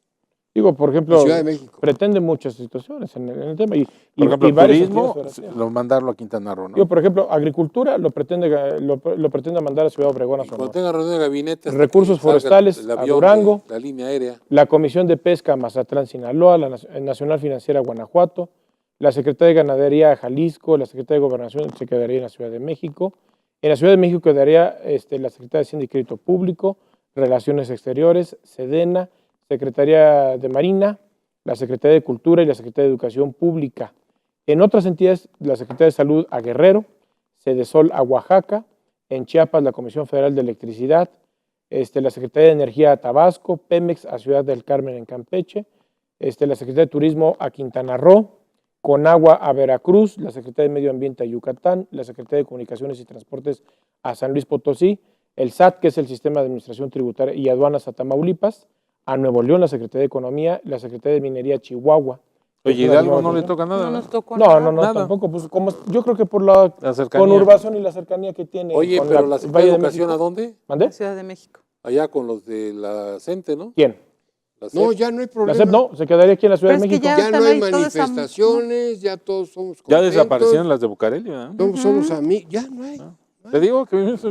Digo, por ejemplo, La Ciudad de México. pretende muchas situaciones en el tema. Por ejemplo, el varias turismo, entidades federativas. mandarlo a Quintana Roo, ¿no? Digo, por ejemplo, agricultura lo pretende mandar a Ciudad Obregón, a Y cuando Sonora. tenga reunión de gabinete, hasta Recursos que salga forestales el a avión Durango. de la línea aérea. La Comisión de Pesca a Mazatlán, Sinaloa, la Nacional Financiera a Guanajuato, la Secretaría de Ganadería a Jalisco, la Secretaría de Gobernación se quedaría en la Ciudad de México. En la Ciudad de México quedaría la Secretaría de Hacienda y Crédito Público, Relaciones Exteriores, Sedena, Secretaría de Marina, la Secretaría de Cultura y la Secretaría de Educación Pública. En otras entidades, la Secretaría de Salud a Guerrero, Sedesol a Oaxaca, en Chiapas la Comisión Federal de Electricidad, la Secretaría de Energía a Tabasco, Pemex a Ciudad del Carmen en Campeche, la Secretaría de Turismo a Quintana Roo, Conagua a Veracruz, la Secretaría de Medio Ambiente a Yucatán, la Secretaría de Comunicaciones y Transportes a San Luis Potosí, el SAT, que es el Sistema de Administración Tributaria y Aduanas a Tamaulipas, a Nuevo León la Secretaría de Economía, la Secretaría de Minería a Chihuahua. Oye, Es una Hidalgo nueva no le región. toca nada. No ¿no? nos tocó No, nada. tampoco. Pues, yo creo que por la La cercanía. conurbación y la cercanía que tiene. Oye, con pero la Secretaría de Valle Educación, México. ¿a dónde? ¿Mandé? La Ciudad de México. Allá con los de la CENTE, ¿no? ¿Quién? La No, CEP. ya no hay La problema. SEP no, se quedaría aquí en la Ciudad Pero de es que México. ya Ya no están hay ahí toda esa- manifestaciones, ya todos somos Ya contentos. desaparecieron las de Bucareli, ¿verdad? Todos somos amigos. Ya no hay. Te digo que vivimos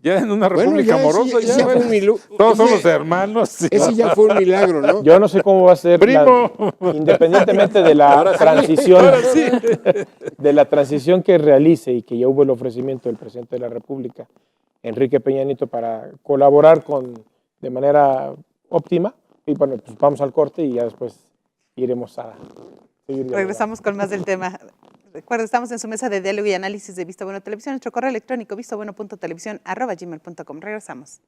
ya en una Bueno, república ya, amorosa. ese ya fue un Todos ese- somos hermanos. sí. Ese ya fue un milagro, ¿no? Yo no sé cómo va a ser, Primo. independientemente de la Ahora sí. transición, Ahora sí. de la transición que realice y que ya hubo el ofrecimiento del presidente de la República, Enrique Peña Nieto, para colaborar de manera óptima. Y bueno, pues vamos al corte y ya después iremos a seguir dialogando. Regresamos con más del tema. Recuerda, estamos en su mesa de diálogo y análisis de Visto Bueno Televisión. Nuestro correo electrónico vistobueno.televisión@gmail.com. Regresamos.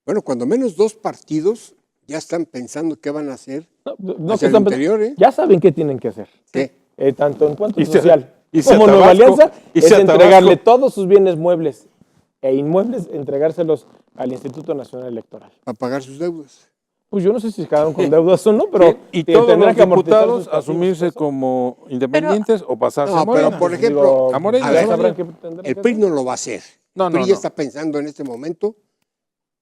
Bueno, cuando menos 2 partidos ya están pensando qué van a hacer No, hacia que el están- interior, ¿eh? Ya saben qué tienen que hacer. ¿Qué? Tanto en cuanto Y se- social y se como Nueva Tabasco, Alianza, y es se Tabasco. entregarle todos sus bienes muebles e inmuebles, entregárselos al Instituto Nacional Electoral. Para pagar sus deudas. Pues yo no sé si se quedaron con deudas o no, pero Y todos tendrán los que amortizar diputados sus pasivos. asumirse como independientes o pasarse No, a Morena. pero por Pues ejemplo, digo, a Morena, a ver, sabrán qué tendrán el que PRI hacer. no lo va a hacer. No, El PRI no, ya no. está pensando en este momento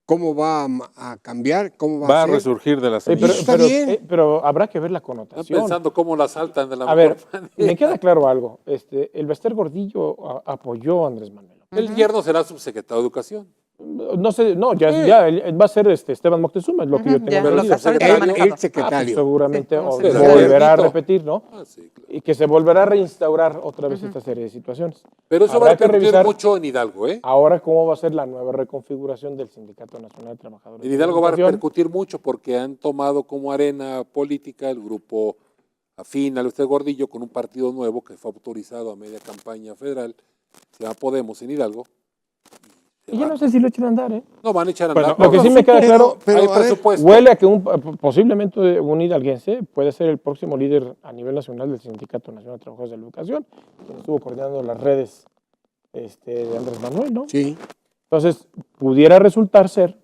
cómo va a cambiar, cómo va Va a a ser. resurgir de las Pero, cenizas. está bien. pero habrá que ver la Están connotación. pensando cómo la saltan de la A ver, mejor manera. me queda claro algo. El Bester Gordillo apoyó a Andrés Manuel. El yerno será subsecretario de Educación. No sé, no, ya él va a ser Esteban Moctezuma, es lo que yo tengo ya, Pero lo entendido. que ahorita Él- lo ha El manejado. Pues secretario. seguramente Sí, como volverá secretario. a repetir, ¿no? Ah, sí, claro. Y que se volverá a reinstaurar otra vez esta serie de situaciones. Pero eso Habrá va a que repercutir revisar mucho en Hidalgo, ¿eh? ahora cómo va a ser la nueva reconfiguración del Sindicato Nacional de Trabajadores. En de Hidalgo va a Educación. repercutir mucho porque han tomado como arena política el grupo afín al usted Gordillo con un partido nuevo que fue autorizado a media campaña federal, se llama Podemos en Hidalgo. Y yo no sé si lo echen a andar, ¿eh? No van a echar a Bueno, andar. Lo que sí me queda claro, pero, hay a ver, presupuesto. huele a que posiblemente un hidalguense puede ser el próximo líder a nivel nacional del Sindicato Nacional de Trabajadores de la Educación, quien estuvo coordinando las redes de Andrés Manuel, ¿no? Sí. Entonces, pudiera resultar ser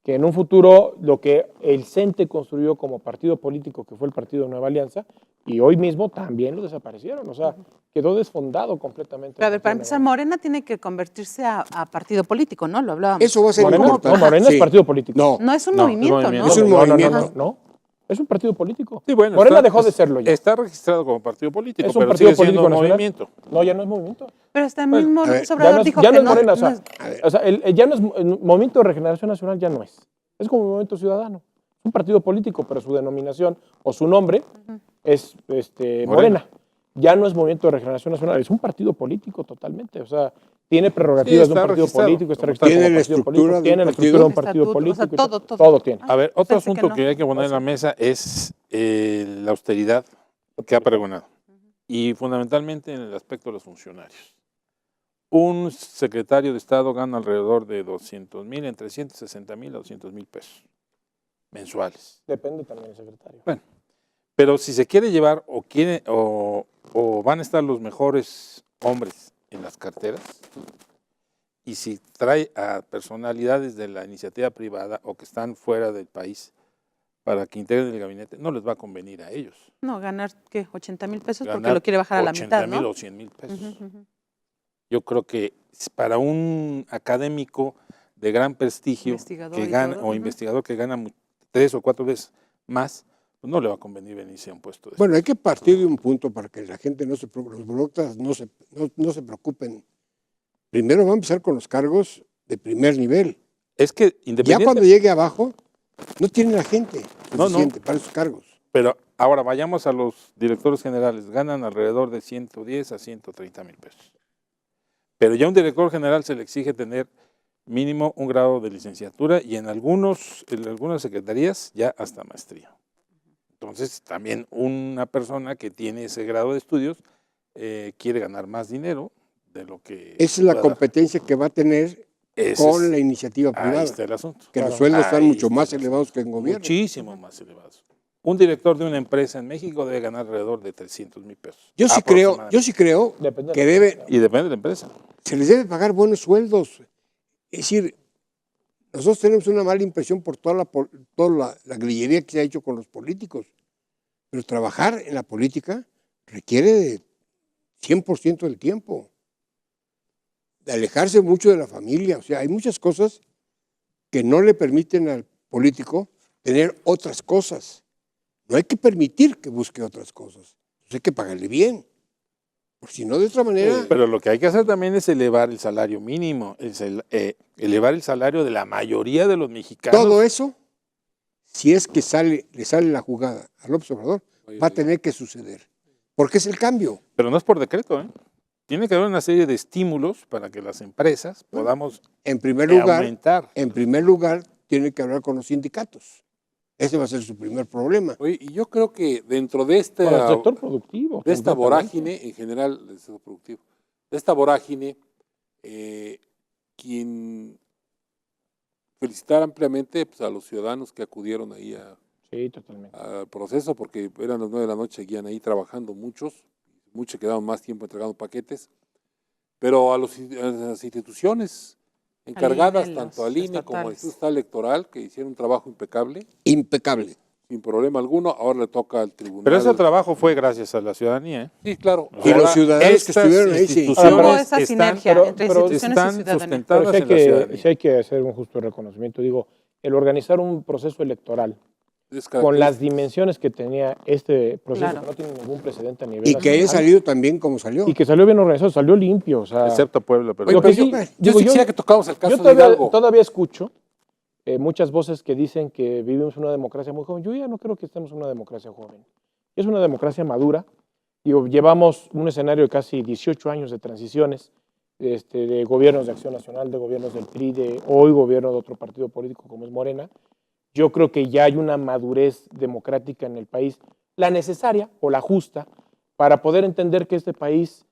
que en un futuro lo que el CENTE construyó como partido político, que fue el Partido de Nueva Alianza, y hoy mismo también lo desaparecieron, o sea, quedó desfondado completamente. Pero a ver, para el Partido empezar, Morena tiene que convertirse a partido político, ¿no? Lo hablábamos. Eso va a ser Morena, importante. no, Morena Sí. es partido político. No, No es un No, movimiento, ¿no? movimiento. Es un movimiento. No, es un partido político. Sí, bueno, Morena está- dejó de serlo ya. Está registrado como partido político, Es un pero partido sigue siendo político un nacional. movimiento. No, ya no es movimiento. Pero hasta mismo a ver, López Obrador dijo ya que no es no. Morena, no es- o sea, ya no es el Movimiento de Regeneración Nacional, ya no es. Es como Movimiento Ciudadano. Es un partido político, pero su denominación o su nombre es Morena. Ya no es Movimiento de Regeneración Nacional, es un partido político totalmente. O sea, tiene prerrogativas Sí, de un está partido registrado. político, está Tiene registrado como la partido estructura político, de tiene un la estructura de un partido. partido Estatuto, o sea, político. todo. tiene. A ver, otro Pensé que asunto no. que hay que poner en la mesa es la austeridad que ha pregonado. Y fundamentalmente en el aspecto de los funcionarios. Un secretario de Estado gana alrededor de 200,000, entre 160,000 a 200,000 pesos mensuales. Depende también del secretario. Bueno, pero si se quiere llevar o van a estar los mejores hombres en las carteras, y si trae a personalidades de la iniciativa privada o que están fuera del país para que integren el gabinete, no les va a convenir a ellos. No, ganar, ¿qué? 80,000 pesos porque Ganar lo quiere bajar a la 80,000 mitad, ¿no? o 100,000 pesos. Ujú, ujú. Yo creo que para un académico de gran prestigio Investigador que y gana, todo, o ujú. investigador que gana 3 o 4 veces más, pues no le va a convenir venirse a un puesto de Bueno, hay que partir de un punto para que la gente los burócratas no se preocupen. Primero va a empezar con los cargos de primer nivel. Es que Ya independiente, cuando llegue abajo, no tiene la gente No, no. suficiente para esos cargos. pero ahora vayamos a los directores generales, ganan alrededor de 110 a 130,000 pesos. Pero ya un director general se le exige tener mínimo un grado de licenciatura y en algunas secretarías ya hasta maestría. Entonces también una persona que tiene ese grado de estudios quiere ganar más dinero de lo que... Esa es la pueda dar. competencia que va a tener Ese con es- la iniciativa Ahí privada, está el asunto. que los Claro. sueldos están Ahí mucho está más el elevados que en gobierno. Muchísimo más elevados. Un director de una empresa en México debe ganar alrededor de 300,000 pesos. Yo sí creo Depende que de la debe, empresa. Y depende de la empresa. se les debe pagar buenos sueldos. Es decir, nosotros tenemos una mala impresión por toda la grillería que se ha hecho con los políticos. Pero trabajar en la política requiere de 100% del tiempo. De alejarse mucho de la familia. O sea, hay muchas cosas que no le permiten al político tener otras cosas. No hay que permitir que busque otras cosas. Entonces hay que pagarle bien. Porque si no, de otra manera... Pero lo que hay que hacer también es elevar el salario mínimo, elevar el salario de la mayoría de los mexicanos. Todo eso, si es que le sale la jugada a López Obrador, va a tener que suceder. Porque es el cambio. Pero no es por decreto, ¿eh? tiene que haber una serie de estímulos para que las empresas podamos En primer lugar, aumentar. tiene que hablar con los sindicatos. Ese va a ser su primer problema. Oye, y yo creo que dentro de Con el sector productivo. de esta completamente. vorágine, en general, del sector productivo, de esta vorágine, quien felicitar ampliamente pues, a los ciudadanos que acudieron ahí Sí, totalmente. al proceso, porque eran las 9 de la noche, seguían ahí trabajando muchos quedaron más tiempo entregando paquetes, pero a las instituciones encargadas, INE, tanto al los INE como al estatales. Instituto Estatal Electoral, que hicieron un trabajo impecable, Impecable. sin problema alguno, ahora le toca al tribunal. Pero ese trabajo fue gracias a la ciudadanía, ¿eh? Sí, claro. Y Ahora, los ciudadanos que estas estuvieron ahí, sí. instituciones Hubo esa están- sinergia entre pero instituciones y están ciudadanía. Pero sustentadas sí hay, en la ciudadanía. sí hay que hacer un justo reconocimiento. Digo, el organizar un proceso electoral Es con las característico. dimensiones que tenía este proceso, Claro. que no tiene ningún precedente a nivel Y que haya nacional, salido también como salió. y que salió bien organizado, salió limpio. O sea, Excepto Puebla, pero Oye, lo pero que sí, yo digo, sí quisiera que tocáramos el caso yo de Hidalgo. todavía escucho muchas voces que dicen que vivimos en una democracia muy joven. Yo ya no creo que estemos en una democracia joven. Es una democracia madura. Digo, llevamos un escenario de casi 18 años de transiciones, de gobiernos de Acción Nacional, de gobiernos del PRI, de hoy gobierno de otro partido político como es Morena. Yo creo que ya hay una madurez democrática en el país, la necesaria o la justa, para poder entender que este país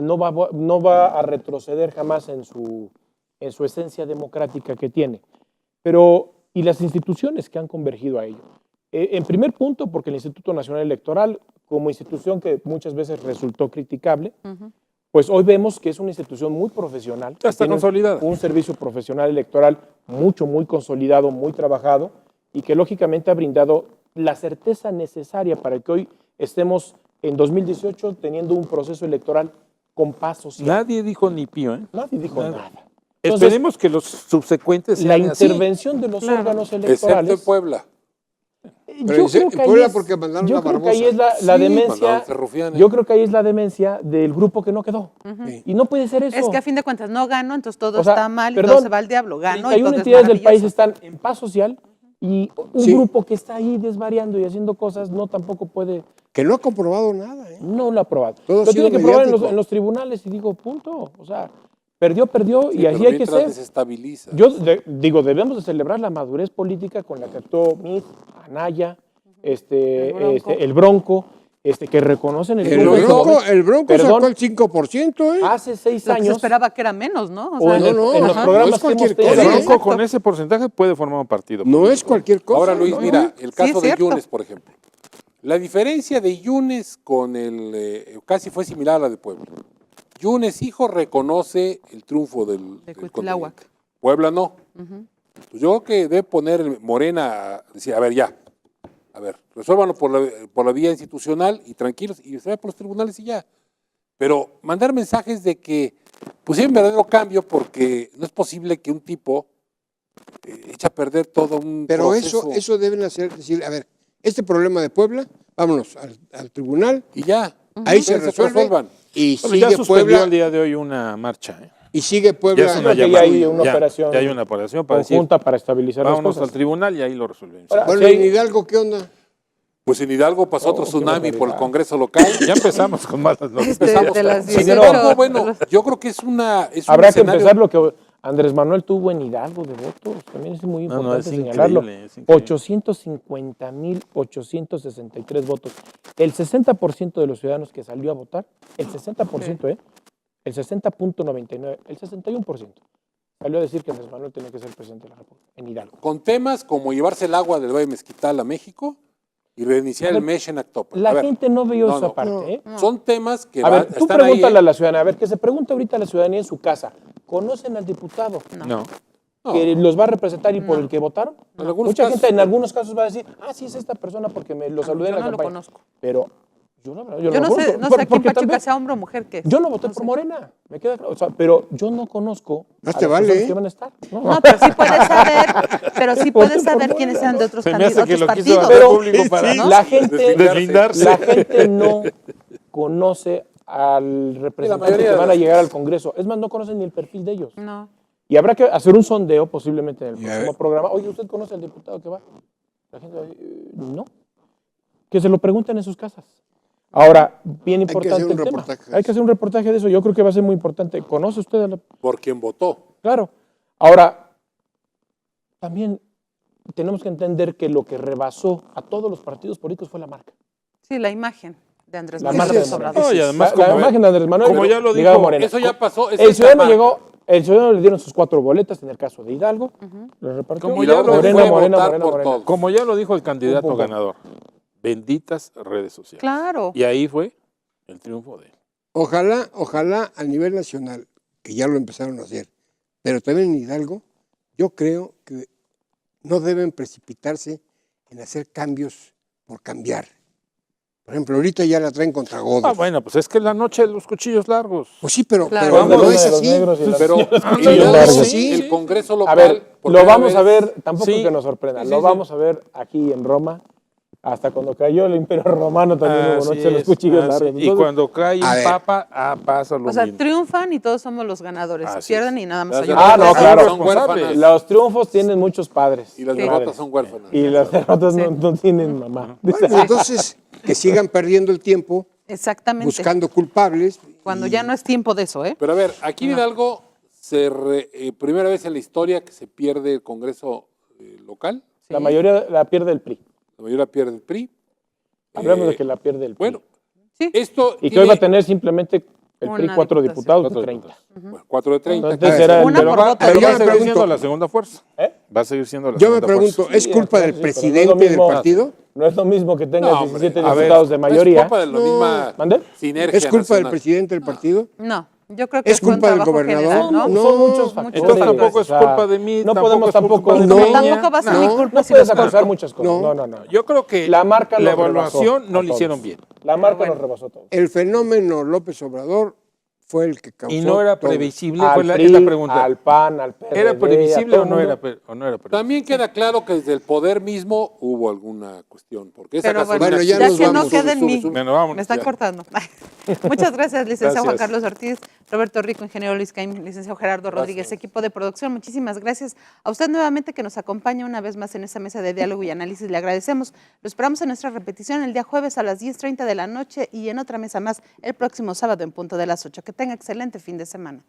no va a retroceder jamás en su esencia democrática que tiene. Pero, y las instituciones que han convergido a ello. En primer punto, porque el Instituto Nacional Electoral, como institución que muchas veces resultó criticable, pues hoy vemos que es una institución muy profesional. Ya está que tiene consolidada. Un servicio profesional electoral muy consolidado, muy trabajado, y que lógicamente ha brindado la certeza necesaria para que hoy estemos en 2018 teniendo un proceso electoral con paz social. nadie dijo ni pío, ¿eh? Nadie dijo nada. Entonces, Esperemos que los subsecuentes la sean así. intervención de los órganos Excepto electorales. en Puebla. Pero en Puebla porque mandaron yo a creo que ahí es Barbosa. la Sí, demencia. mandaron Ferrufianes. Yo creo que ahí es la demencia del grupo que no quedó. Sí. Y no puede ser eso. Es que a fin de cuentas no gano, entonces todo O sea, está mal y perdón, todo se va al diablo. Gano y 31 todo es entidades del país maravilloso. están en paz social y un Sí. grupo que está ahí desvariando y haciendo cosas no tampoco puede, Que no ha comprobado nada. ¿eh? no lo ha aprobado. Todo ha Lo sido tiene que probar mediático. en los tribunales y digo, punto. O sea, perdió Sí, y así pero hay que mientras ser. desestabiliza. Yo digo, debemos de celebrar la madurez política con la que actuó Mit, Anaya, el Bronco, que reconocen el El triunfo Bronco, joven. el Bronco Perdón, sacó el 5%. ¿eh? hace 6 Lo que se años, esperaba que era menos, ¿no? o en, no, en los ajá, programas no es que hemos cualquier tenido. cosa. El Sí, Bronco exacto. con ese porcentaje puede formar un partido. No político. es cualquier cosa. Ahora, Luis, no. mira, el Sí, caso es de cierto. Yunes, por ejemplo. La diferencia de Yunes con casi fue similar a la de Puebla. Yunes, hijo, reconoce el triunfo del Cuitláhuac. contendiente. Puebla no. Pues yo creo que debe poner Morena, decir, a ver, ya. A ver, resuélvanlo por la vía institucional y tranquilos, y se va por los tribunales y ya. Pero mandar mensajes de que, pues hay un verdadero cambio, porque no es posible que un tipo eche a perder todo un Pero proceso. eso deben hacer, decir, a ver, este problema de Puebla, vámonos al tribunal, Y ya. ahí se Ustedes resuelve resuelvan. y Bueno, ya sigue suspendió Puebla, el día de hoy una marcha. ¿eh? y sigue Ya Puebla. es Creo una que ya llamada. hay una Ya, operación ya hay una operación para decir, conjunta para estabilizar las vámonos cosas. al tribunal y ahí lo resolvemos. Ahora, Bueno, sí, en Hidalgo, ¿qué onda? Pues en Hidalgo pasó otro qué tsunami por el barbaridad. Congreso local. Ya empezamos con malas noticias. Empezamos. de las Sin 18. embargo, bueno, yo creo que es un habrá que escenario- empezar lo que Andrés Manuel tuvo en Hidalgo de votos. También es muy No, importante es señalarlo. increíble, es increíble. 850,863 votos. El 60% de los ciudadanos que salió a votar, el 60%, el 60.99, el 61%, salió a decir que Andrés Manuel tenía que ser presidente de la República en Hidalgo. con temas como llevarse el agua del Valle Mezquital a México y reiniciar A ver, el Mesh en Actopan. La A ver, gente no vio no, esa no. parte. ¿eh? son temas que A ver, tú están ahí. pregúntale a la ciudadanía, a ver, que se pregunte ahorita a la ciudadanía en su casa, ¿conocen al diputado No. No. que los va a representar y por el que votaron? En algunos Mucha casos, gente en algunos casos va a decir, sí es esta persona porque me lo saludé en Yo la no lo campaña. conozco. Pero yo no, Yo no conozco. sé, no sé a quién Porque tal Pachuca vez- sea hombre o mujer que es. Yo no voté No por sé. Morena, me queda claro. O sea, pero yo no conozco No a te las vale, personas ¿eh? que van a estar. No, pero sí puedes saber, Voté por quiénes Morena, sean ¿no? de otros Se me hace que otros lo quiso partidos. hacer Pero- público para ¿no? La gente, deslindarse. la gente no conoce al representante mayoría que de van a las- llegar al Congreso. Es más, no conocen ni el perfil de ellos. No. Y habrá que hacer un sondeo posiblemente en el Ya. próximo programa. Oye, ¿usted conoce al diputado que va? La gente va a decir, no. Que se lo pregunten en sus casas. Ahora, bien que hacer importante un el tema. reportaje de Hay que hacer un reportaje de eso. Yo creo que va a ser muy importante. ¿Conoce usted a la... Por quien votó. Claro. Ahora, también tenemos que entender que lo que rebasó a todos los partidos políticos fue la marca. Sí, la imagen de Andrés La Manuel marca de López Morena. Obrador. No, y además, La como, imagen de Andrés Manuel. como ya lo ligado a dijo, Morena. Eso ya pasó. El ciudadano llegó, el ciudadano le dieron sus 4 boletas en el caso de Hidalgo, lo repartió. Como Y ya luego lo fue fue a votar por todos. como ya lo dijo el candidato Pum, pum, pum. ganador, benditas redes sociales. Claro. Y ahí fue el triunfo de él. Ojalá a nivel nacional, que ya lo empezaron a hacer, pero también en Hidalgo, yo creo que no deben precipitarse en hacer cambios por cambiar. Por ejemplo, ahorita ya la traen contra Godos. Ah, bueno, pues es que la noche de los cuchillos largos. Pues sí, pero, Claro. pero Vamos, no de es los así. negros y las Pero señoras con en cuchillos Hidalgo, largos. sí. el Congreso A local. ver, por lo primera vamos a vez- ver, tampoco Sí. que nos sorprenda, Sí, lo sí, vamos a ver aquí en Roma, hasta cuando cayó el Imperio Romano también hubo Así noche de los es, cuchillos así. largos. Y Entonces, cuando cae a un ver. papa, pasa lo O sea, mismo. triunfan y todos somos los ganadores. Así Pierden es. y nada más Las hay derrotas no, uno. claro. son huérfanas. los triunfos tienen muchos padres. Y las Sí. derrotas son huérfanas. Y las derrotas Sí. no tienen mamá. Bueno, entonces, que sigan perdiendo el tiempo Exactamente. buscando culpables. Cuando y- ya no es tiempo de eso, ¿eh? Pero a ver, aquí en Hidalgo, primera vez en la historia que se pierde el Congreso local. La mayoría la pierde el PRI. La mayoría pierde el PRI. Hablamos Eh, de que la pierde el PRI. Bueno, Sí. esto y que tiene hoy va a tener simplemente el PRI Una 4 diputación. diputados de 30. 4 de 30. Entonces era el Una Pero por va, voto. pero Yo va me a seguir pregunto- siendo la segunda fuerza. ¿Eh? Va a seguir siendo la Yo me segunda pregunto, fuerza. ¿es Sí, culpa del sí, pero no es lo presidente del mismo. partido? No es lo mismo que tengas No, hombre, 17 a ver, diputados de mayoría. Es culpa de la misma ¿Mande? sinergia ¿Es culpa del nacional. presidente del partido? No, yo creo que ¿Es fue un culpa del trabajo gobernador? general, ¿no? No, son muchos factores. Entonces tampoco O es sea, culpa de mí, No tampoco podemos es culpa tampoco... de No, Como Peña. tampoco va a ser no, mi No culpa si puedes los acusar conozco. muchas cosas. No. No. Yo creo que La marca la nos rebasó evaluación no a lo todos. hicieron bien. La marca bueno. nos rebasó todo. El fenómeno López Obrador fue el que causó Y no era todo. previsible, Al fue es PRI, la pregunta. al PAN, al PRD, ¿Era a previsible todo o el no mundo. era, o no era previsible? También queda claro que desde el poder mismo hubo alguna cuestión. Porque esa Pero bueno, gasolina ya ya nos que vamos. no quede en mí. Bueno, vámonos, Me están ya. cortando. Muchas gracias, licenciado Juan Gracias. Carlos Ortiz, Roberto Rico, ingeniero Luis Caim, licenciado Gerardo Rodríguez, equipo de producción. Muchísimas gracias a usted nuevamente que nos acompaña una vez más en esta mesa de diálogo y análisis. Le agradecemos. Lo esperamos en nuestra repetición el día jueves a las 10:30 de la noche y en otra mesa más el próximo sábado en punto de las 8. Que tenga excelente fin de semana.